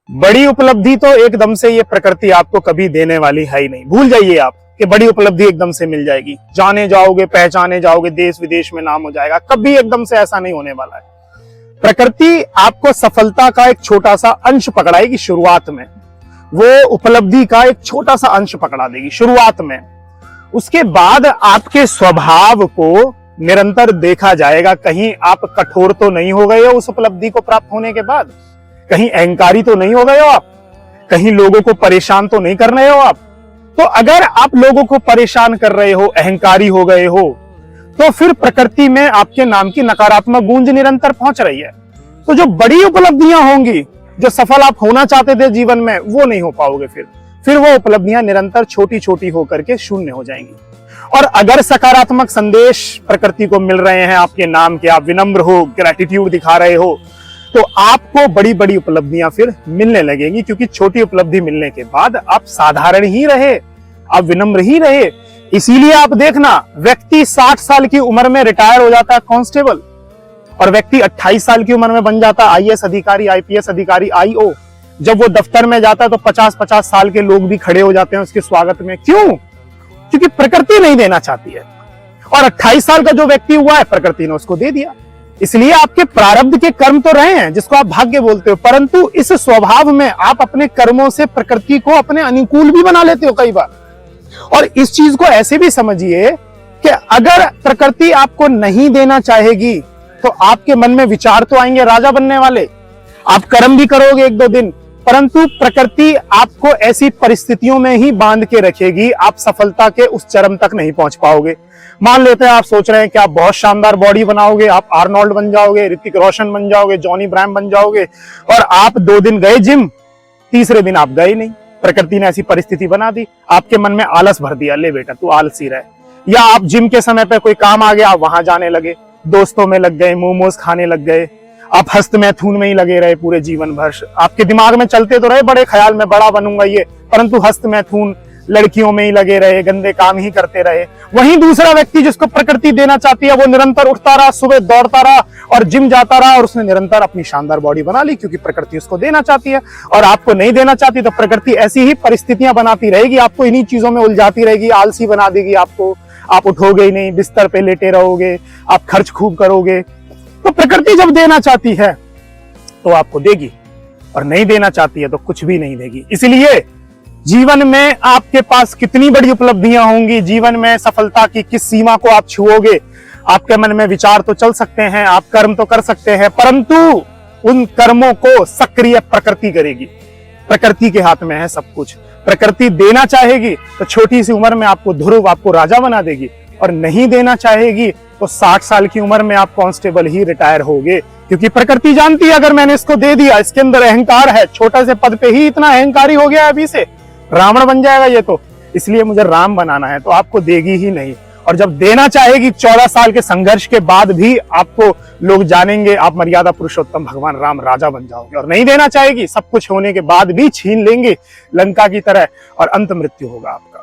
बड़ी उपलब्धि तो एकदम से ये प्रकृति आपको कभी देने वाली है ही नहीं। भूल जाइए आप कि बड़ी उपलब्धि एकदम से मिल जाएगी, जाने जाओगे, पहचाने जाओगे, देश विदेश में नाम हो जाएगा, कभी एकदम से ऐसा नहीं होने वाला है। प्रकृति आपको सफलता का एक छोटा सा अंश पकड़ाएगी शुरुआत में, वो उपलब्धि का एक छोटा सा अंश पकड़ा देगी शुरुआत में। उसके बाद आपके स्वभाव को निरंतर देखा जाएगा, कहीं आप कठोर तो नहीं हो गए हो उस उपलब्धि को प्राप्त होने के बाद, कहीं अहंकारी तो नहीं हो गए हो आप, कहीं लोगों को परेशान तो नहीं कर रहे हो आप। तो अगर आप लोगों को परेशान कर रहे हो, अहंकारी हो गए हो, तो फिर प्रकृति में आपके नाम की नकारात्मक गूंज निरंतर पहुंच रही है। तो जो बड़ी उपलब्धियां होंगी, जो सफल आप होना चाहते थे जीवन में, वो नहीं हो पाओगे। फिर वो उपलब्धियां निरंतर छोटी छोटी होकर के शून्य हो जाएंगी। और अगर सकारात्मक संदेश प्रकृति को मिल रहे हैं आपके नाम के, आप विनम्र हो, ग्रेटिट्यूड दिखा रहे हो, तो आपको बड़ी बड़ी उपलब्धियां फिर मिलने लगेंगी। क्योंकि छोटी उपलब्धि मिलने के बाद आप साधारण ही रहे, आप विनम्र ही रहे। इसीलिए आप देखना, व्यक्ति 60 साल की उम्र में रिटायर हो जाता है कांस्टेबल, और व्यक्ति 28 साल की उम्र में बन जाता है आईएएस अधिकारी, आईपीएस अधिकारी, आईओ। जब वो दफ्तर में जाता है तो 50-50 साल के लोग भी खड़े हो जाते हैं उसके स्वागत में। क्यों? क्योंकि प्रकृति नहीं देना चाहती है, और 28 साल का जो व्यक्ति हुआ है, प्रकृति ने उसको दे दिया। इसलिए आपके प्रारब्ध के कर्म तो रहे हैं जिसको आप भाग्य बोलते हो, परंतु इस स्वभाव में आप अपने कर्मों से प्रकृति को अपने अनुकूल भी बना लेते हो कई बार। और इस चीज को ऐसे भी समझिए कि अगर प्रकृति आपको नहीं देना चाहेगी तो आपके मन में विचार तो आएंगे राजा बनने वाले, आप कर्म भी करोगे 1-2 दिन, परंतु प्रकृति आपको ऐसी परिस्थितियों में ही बांध के रखेगी, आप सफलता के उस चरम तक नहीं पहुंच पाओगे। मान लेते हैं आप सोच रहे हैं कि आप बहुत शानदार बॉडी बनाओगे, आप आर्नोल्ड बन जाओगे, ऋतिक रोशन बन जाओगे, जॉनी ब्रायम बन जाओगे, और आप 2 दिन गए जिम, तीसरे दिन आप गए नहीं। प्रकृति ने ऐसी परिस्थिति बना दी, आपके मन में आलस भर दिया, ले बेटा तू आलसी रहे। या आप जिम के समय पे कोई काम आ गया, आप वहां जाने लगे, दोस्तों में लग गए, मोमोज खाने लग गए, आप हस्त मैथुन में ही लगे रहे पूरे जीवन भर। आपके दिमाग में चलते तो रहे बड़े ख्याल में, बड़ा बनूंगा ये, परंतु हस्त मैथुन, लड़कियों में ही लगे रहे, गंदे काम ही करते रहे। वहीं दूसरा व्यक्ति जिसको प्रकृति देना चाहती है, वो निरंतर उठता रहा, सुबह दौड़ता रहा और जिम जाता रहा, और उसने निरंतर अपनी शानदार बॉडी बना ली, क्योंकि प्रकृति उसको देना चाहती है। और आपको नहीं देना चाहती तो प्रकृति ऐसी ही परिस्थितियां बनाती रहेगी, आपको इन्हीं चीजों में उलझाती रहेगी, आलसी बना देगी आपको, आप उठोगे ही नहीं, बिस्तर पे लेटे रहोगे, आप खर्च खूब करोगे। तो प्रकृति जब देना चाहती है तो आपको देगी, और नहीं देना चाहती है तो कुछ भी नहीं देगी। इसलिए जीवन में आपके पास कितनी बड़ी उपलब्धियां होंगी, जीवन में सफलता की किस सीमा को आप छुओगे, आपके मन में विचार तो चल सकते हैं, आप कर्म तो कर सकते हैं, परंतु उन कर्मों को सक्रिय प्रकृति करेगी। प्रकृति के हाथ में है सब कुछ। प्रकृति देना चाहेगी तो छोटी सी उम्र में आपको ध्रुव, आपको राजा बना देगी, और नहीं देना चाहेगी तो 60 साल की उम्र में आप कांस्टेबल ही रिटायर होगे। क्योंकि प्रकृति जानती है अगर मैंने इसको दे दिया, इसके अंदर अहंकार है, छोटा से पद पे ही इतना अहंकारी हो गया है, अभी से रावण बन जाएगा ये तो, इसलिए मुझे राम बनाना है, तो आपको देगी ही नहीं। और जब देना चाहेगी 14 साल के संघर्ष के बाद भी आपको लोग जानेंगे, आप मर्यादा पुरुषोत्तम भगवान राम राजा बन जाओगे। और नहीं देना चाहेगी, सब कुछ होने के बाद भी छीन लेंगे लंका की तरह, और अंत मृत्यु होगा आपका।